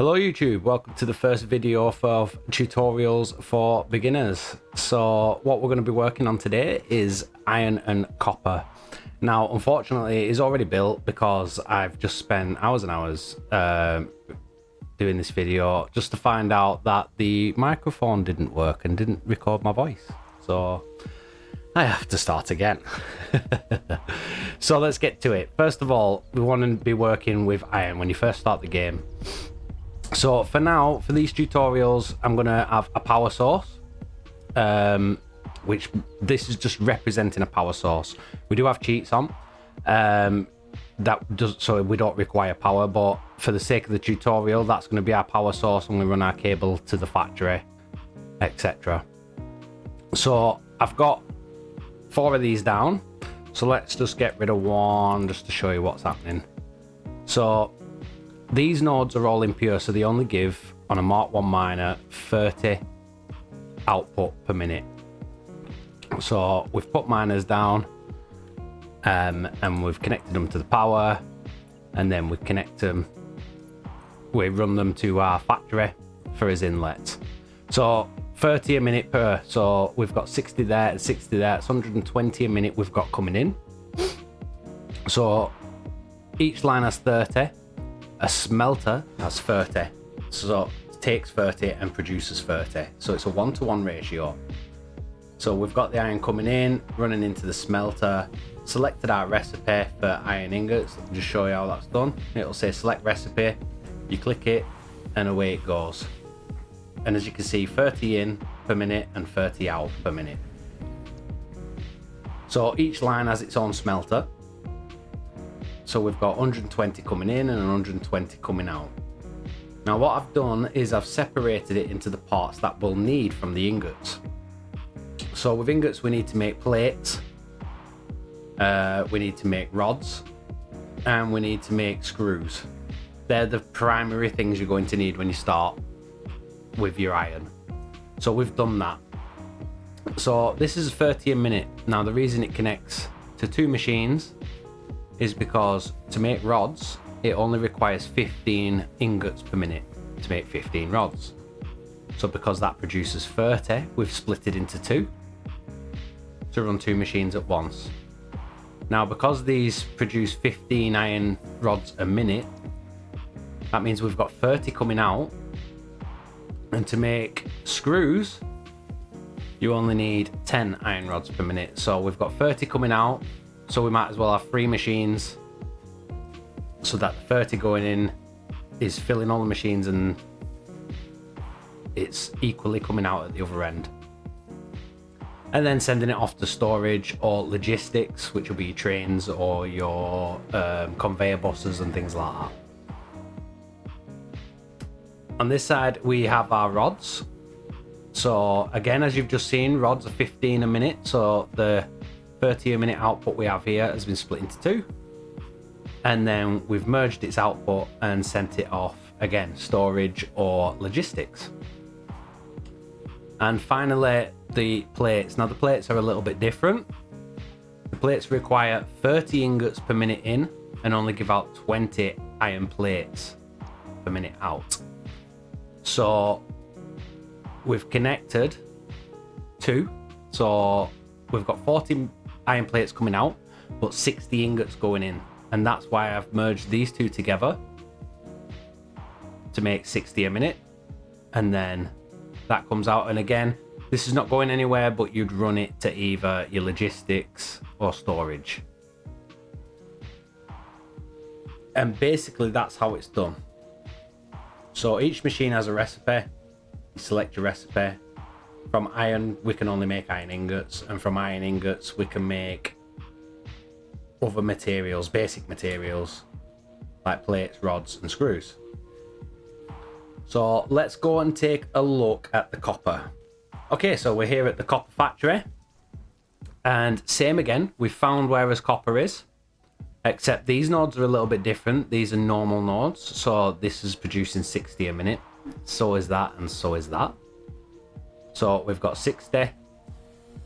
Hello YouTube, welcome to the first video of tutorials for beginners. So what we're going to be working on today is iron and copper. Now unfortunately it is already built because I've just spent hours and hours doing this video just to find out that the microphone didn't work and didn't record my voice. So I have to start again. So let's get to it. First of all, we want to be working with iron when you first start the game. So for now, for these tutorials, I'm going to have a power source, which this is just representing a power source. We do have cheats on, that does, so we don't require power, but for the sake of the tutorial, that's going to be our power source and we run our cable to the factory, etc. So I've got 4 of these down. So let's just get rid of one just to show you what's happening. So these nodes are all impure, so they only give on a Mark 1 miner 30 output per minute. So we've put miners down and we've connected them to the power, and then we run them to our factory for his inlets. So 30 a minute per, so we've got 60 there and 60 there. It's 120 a minute we've got coming in. So each line has 30. A smelter has 30, so it takes 30 and produces 30. So it's a 1-to-1 ratio. So we've got the iron coming in, running into the smelter, selected our recipe for iron ingots. I'll just show you how that's done. It'll say select recipe, you click it and away it goes. And as you can see, 30 in per minute and 30 out per minute. So each line has its own smelter. So we've got 120 coming in and 120 coming out. Now what I've done is I've separated it into the parts that we'll need from the ingots. So with ingots we need to make plates, we need to make rods, and we need to make screws. They're the primary things you're going to need when you start with your iron. So we've done that. So this is 30 a minute. Now the reason it connects to 2 machines is because to make rods, it only requires 15 ingots per minute to make 15 rods. So because that produces 30, we've split it into 2 to run 2 machines at once. Now because these produce 15 iron rods a minute, that means we've got 30 coming out, and to make screws, you only need 10 iron rods per minute. So we've got 30 coming out, so we might as well have 3 machines, so that the 30 going in is filling all the machines and it's equally coming out at the other end. And then sending it off to storage or logistics, which will be your trains or your conveyor buses and things like that. On this side we have our rods. So again, as you've just seen, rods are 15 a minute, so the 30 a minute output we have here has been split into 2, and then we've merged its output and sent it off, again, storage or logistics. And finally the plates. Now the plates are a little bit different. The plates require 30 ingots per minute in and only give out 20 iron plates per minute out. So we've connected 2, so we've got 40 iron plates coming out but 60 ingots going in, and that's why I've merged these 2 together to make 60 a minute, and then that comes out. And again, this is not going anywhere, but you'd run it to either your logistics or storage, and basically that's how it's done. So each machine has a recipe. You select your recipe. From iron we can only make iron ingots, and from iron ingots we can make other materials, basic materials like plates, rods and screws. So let's go and take a look at the copper. Okay, so we're here at the copper factory, and same again, we've found where his copper is, except these nodes are a little bit different. These are normal nodes, so this is producing 60 a minute, so is that, and so is that. So we've got 60,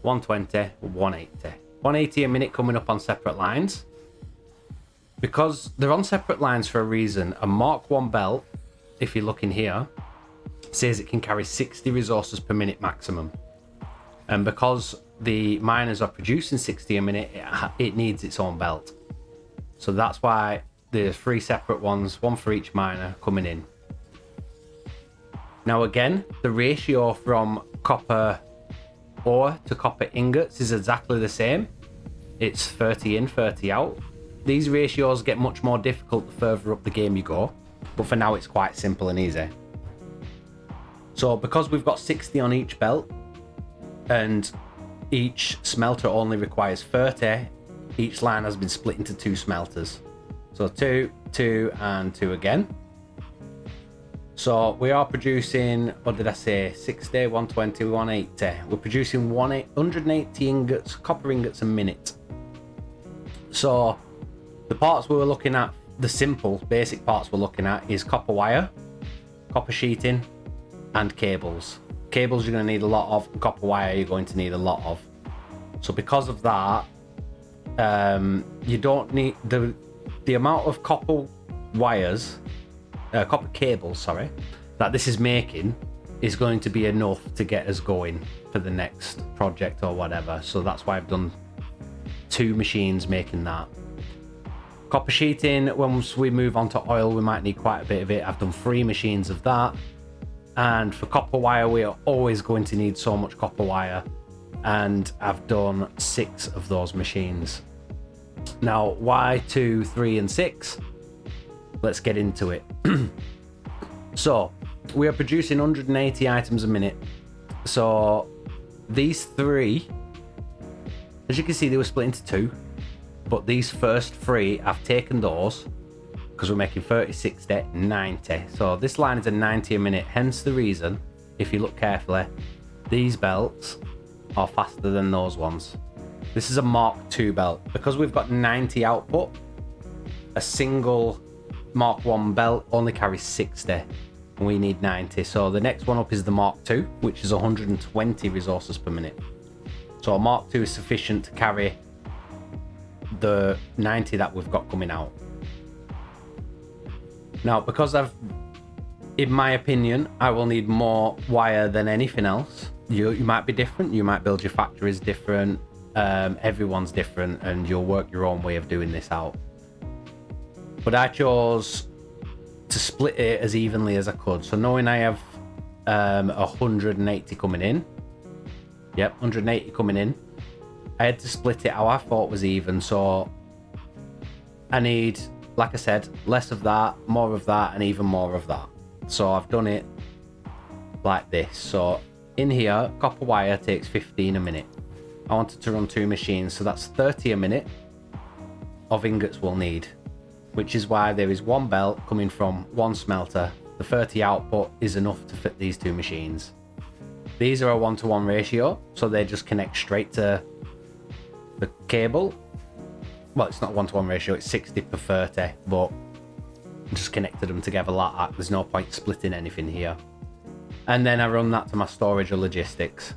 120, 180. 180 a minute coming up on separate lines. Because they're on separate lines for a reason. A Mark 1 belt if you look in here, says it can carry 60 resources per minute maximum. And because the miners are producing 60 a minute, it needs its own belt. So that's why there's 3 separate ones, one for each miner coming in. Now again, the ratio from copper ore to copper ingots is exactly the same. It's 30 in, 30 out. These ratios get much more difficult the further up the game you go, but for now it's quite simple and easy. So because we've got 60 on each belt, and each smelter only requires 30, each line has been split into 2 smelters. So 2, 2, and 2 again. So we are producing, what did I say, 60, 120, 180. We're producing 180 ingots, copper ingots a minute. So the parts we were looking at, the simple, basic parts we're looking at is copper wire, copper sheeting, and cables. Cables you're going to need a lot of, and copper wire you're going to need a lot of. So because of that, you don't need the amount of copper wires, copper cables, sorry, that this is making is going to be enough to get us going for the next project or whatever. So that's why I've done 2 machines making that. Copper sheeting, once we move on to oil, we might need quite a bit of it. I've done 3 machines of that. And for copper wire, we are always going to need so much copper wire. And I've done 6 of those machines. Now, why 2, 3, and 6? Let's get into it. So, we are producing 180 items a minute. So, these 3, as you can see, they were split into 2. But these first 3, I've taken those because we're making 30, 60, 90. So this line is a 90 a minute, hence the reason, if you look carefully, these belts are faster than those ones. This is a Mark II belt. Because we've got 90 output, a single Mark 1 belt only carries 60, and we need 90. So the next one up is the Mark II, which is 120 resources per minute. So a Mark II is sufficient to carry the 90 that we've got coming out. Now, because in my opinion, I will need more wire than anything else. You might be different. You might build your factories different. Everyone's different, and you'll work your own way of doing this out. But I chose to split it as evenly as I could. So knowing I have 180 coming in. Yep, 180 coming in. I had to split it how I thought was even. So I need, like I said, less of that, more of that, and even more of that. So I've done it like this. So in here, copper wire takes 15 a minute. I wanted to run 2 machines, so that's 30 a minute of ingots we'll need, which is why there is 1 belt coming from 1 smelter. The 30 output is enough to fit these 2 machines. These are a 1-to-1 ratio, so they just connect straight to the cable. Well, it's not 1-to-1 ratio, it's 60 per 30, but just connected them together like that. There's no point splitting anything here. And then I run that to my storage or logistics.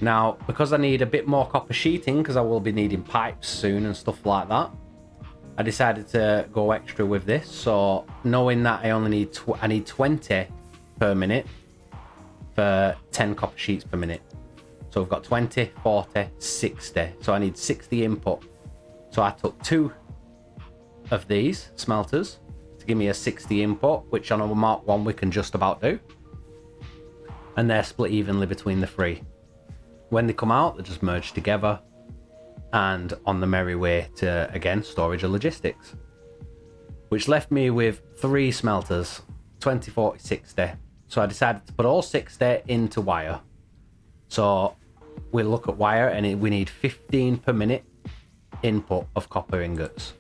Now, because I need a bit more copper sheeting, because I will be needing pipes soon and stuff like that, I decided to go extra with this. So knowing that I only need I need 20 per minute for 10 copper sheets per minute. So we've got 20, 40, 60. So I need 60 input. So I took 2 of these smelters to give me a 60 input, which on a Mark 1 we can just about do. And they're split evenly between the 3. When they come out, they just merge together and on the merry way to, again, storage and logistics. Which left me with 3 smelters, 20, 40, 60. So I decided to put all 60 into wire. So we'll look at wire, and we need 15 per minute input of copper ingots.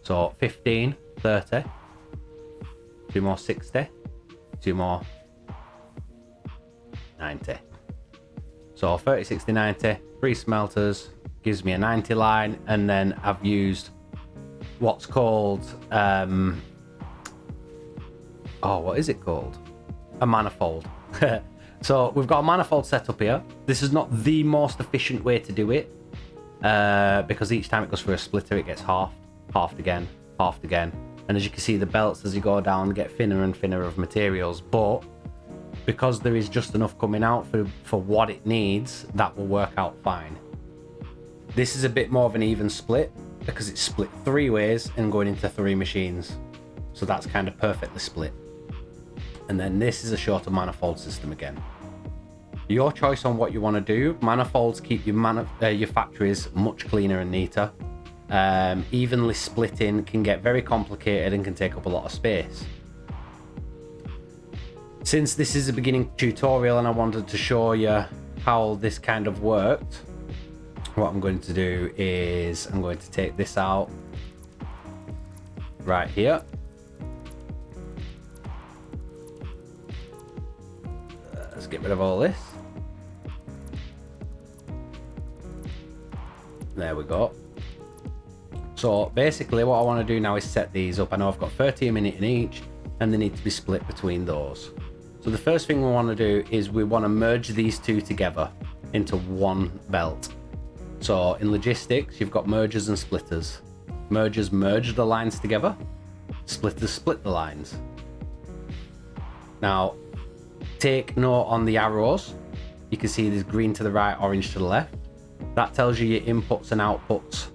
So 15, 30, 2 more 60, 2 more 90. So 30, 60, 90, 3 smelters gives me a 90 line, and then I've used what's called, what is it called? A manifold. So we've got a manifold set up here. This is not the most efficient way to do it, because each time it goes through a splitter, it gets halved again, and And as you can see, the belts as you go down get thinner and thinner of materials, but because there is just enough coming out for what it needs, that will work out fine. This is a bit more of an even split because it's split 3 ways and going into 3 machines. So that's kind of perfectly split. And then this is a shorter manifold system again. Your choice on what you want to do. Manifolds keep your factories much cleaner and neater. Evenly splitting can get very complicated and can take up a lot of space. Since this is a beginning tutorial and I wanted to show you how this kind of worked, what I'm going to do is I'm going to take this out right here. Let's get rid of all this. There we go. So basically what I want to do now is set these up. I know I've got 30 a minute in each and they need to be split between those. So the first thing we want to do is we want to merge these two together into one belt. So in logistics, you've got mergers and splitters. Mergers merge the lines together. Splitters split the lines. Now, take note on the arrows. You can see there's green to the right, orange to the left. That tells you your inputs and outputs.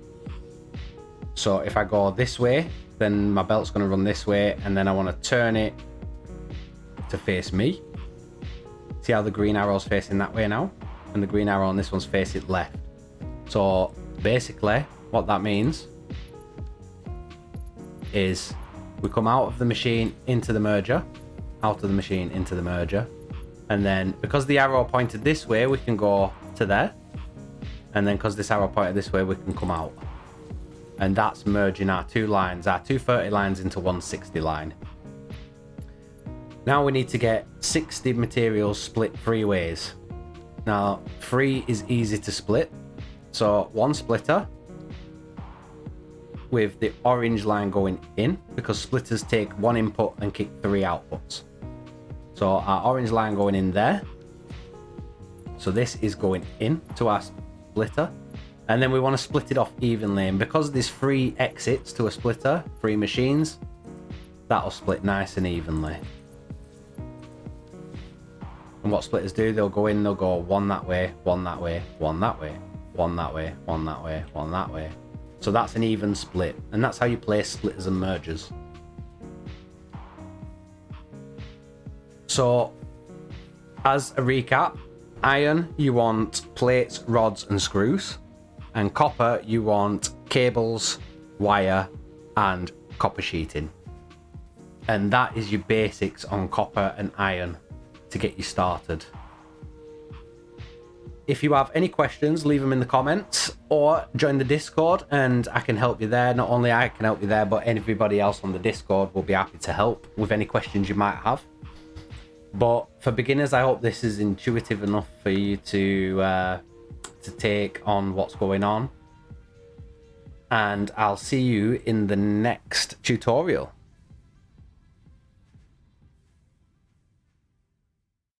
So if I go this way, then my belt's going to run this way, and then I want to turn it to face me. See how the green arrow's facing that way now? And the green arrow on this one's facing left. So basically, what that means is we come out of the machine into the merger, out of the machine into the merger, and then because the arrow pointed this way, we can go to there. And then because this arrow pointed this way, we can come out. And that's merging our 2 lines, our 2 30 lines into one 60 line. Now we need to get 60 materials split 3 ways. Now 3 is easy to split. So 1 splitter with the orange line going in, because splitters take 1 input and kick 3 outputs. So our orange line going in there. So this is going in to our splitter, and then we want to split it off evenly, and because there's 3 exits to a splitter, 3 machines, that'll split nice and evenly. And what splitters do, they'll go in, they'll go 1 that way, 1 that way, 1 that way, 1 that way, 1 that way, 1 that way. So that's an even split, and that's how you place splitters and mergers. So as a recap, iron, you want plates, rods and screws, and copper, you want cables, wire and copper sheeting. And that is your basics on copper and iron to get you started. If you have any questions, leave them in the comments or join the Discord and I can help you there. Not only I can help you there, but everybody else on the Discord will be happy to help with any questions you might have. But for beginners, I hope this is intuitive enough for you to take on what's going on. And I'll see you in the next tutorial.